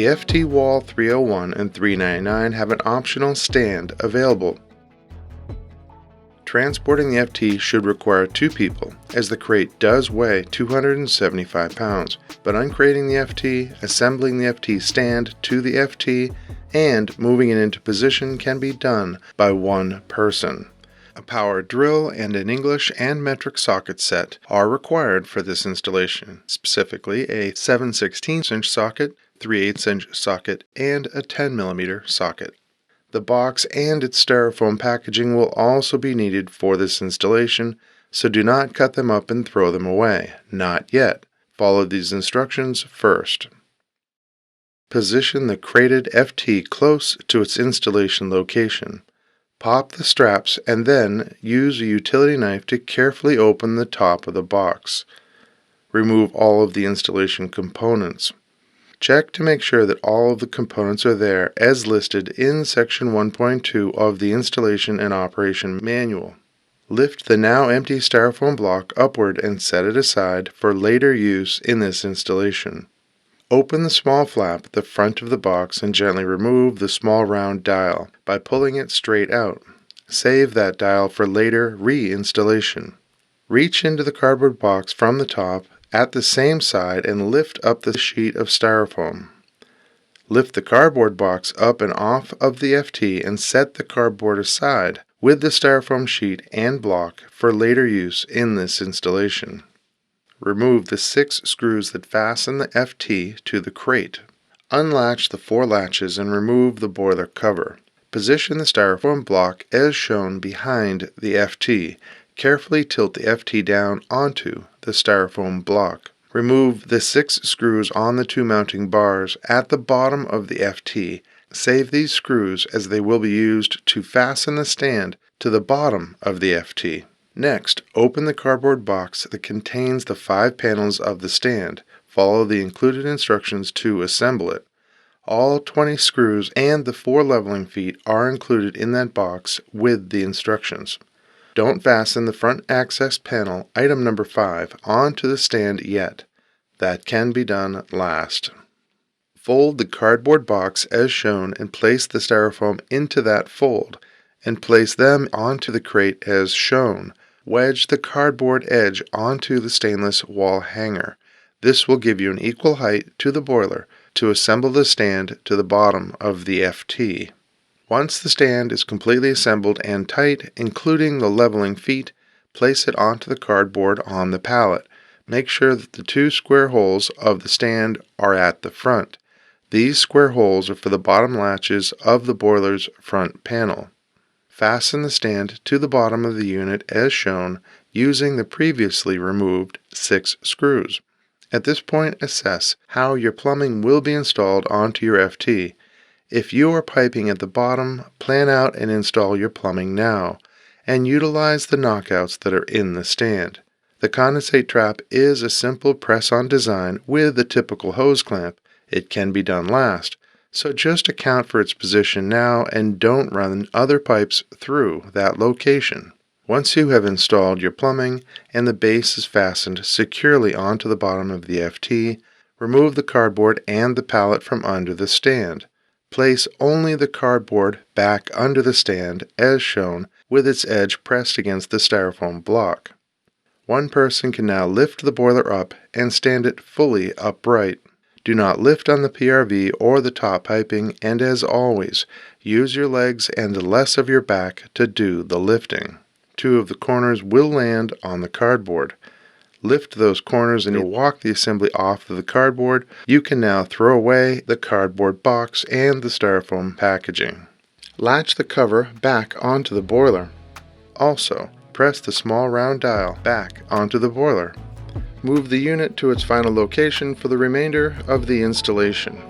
The FT Wall 301 and 399 have an optional stand available. Transporting the FT should require 2 people, as the crate does weigh 275 pounds, but uncrating the FT, assembling the FT stand to the FT, and moving it into position can be done by 1 person. A power drill and an English and metric socket set are required for this installation, specifically a 7/16" socket, 3/8" socket, and a 10mm socket. The box and its styrofoam packaging will also be needed for this installation, so do not cut them up and throw them away. Not yet. Follow these instructions first. Position the crated FT close to its installation location. Pop the straps and then use a utility knife to carefully open the top of the box. Remove all of the installation components. Check to make sure that all of the components are there as listed in Section 1.2 of the Installation and Operation Manual. Lift the now empty styrofoam block upward and set it aside for later use in this installation. Open the small flap at the front of the box and gently remove the small round dial by pulling it straight out. Save that dial for later re-installation. Reach into the cardboard box from the top at the same side and lift up the sheet of styrofoam. Lift the cardboard box up and off of the FT and set the cardboard aside with the styrofoam sheet and block for later use in this installation. Remove the 6 screws that fasten the FT to the crate. Unlatch the 4 latches and remove the boiler cover. Position the styrofoam block as shown behind the FT. Carefully tilt the FT down onto the styrofoam block. Remove the 6 screws on the 2 mounting bars at the bottom of the FT. Save these screws as they will be used to fasten the stand to the bottom of the FT. Next, open the cardboard box that contains the 5 panels of the stand. Follow the included instructions to assemble it. All 20 screws and the 4 leveling feet are included in that box with the instructions. Don't fasten the front access panel, item number 5, onto the stand yet. That can be done last. Fold the cardboard box as shown and place the styrofoam into that fold, and place them onto the crate as shown. Wedge the cardboard edge onto the stainless wall hanger. This will give you an equal height to the boiler to assemble the stand to the bottom of the FT. Once the stand is completely assembled and tight, including the leveling feet, place it onto the cardboard on the pallet. Make sure that the 2 square holes of the stand are at the front. These square holes are for the bottom latches of the boiler's front panel. Fasten the stand to the bottom of the unit as shown using the previously removed 6 screws. At this point, assess how your plumbing will be installed onto your FT. If you are piping at the bottom, plan out and install your plumbing now, and utilize the knockouts that are in the stand. The condensate trap is a simple press-on design with a typical hose clamp. It can be done last, so just account for its position now and don't run other pipes through that location. Once you have installed your plumbing and the base is fastened securely onto the bottom of the FT, remove the cardboard and the pallet from under the stand. Place only the cardboard back under the stand as shown with its edge pressed against the styrofoam block. One person can now lift the boiler up and stand it fully upright. Do not lift on the PRV or the top piping, and as always, use your legs and less of your back to do the lifting. 2 of the corners will land on the cardboard. Lift those corners and you'll walk the assembly off of the cardboard. You can now throw away the cardboard box and the styrofoam packaging. Latch the cover back onto the boiler. Also, press the small round dial back onto the boiler. Move the unit to its final location for the remainder of the installation.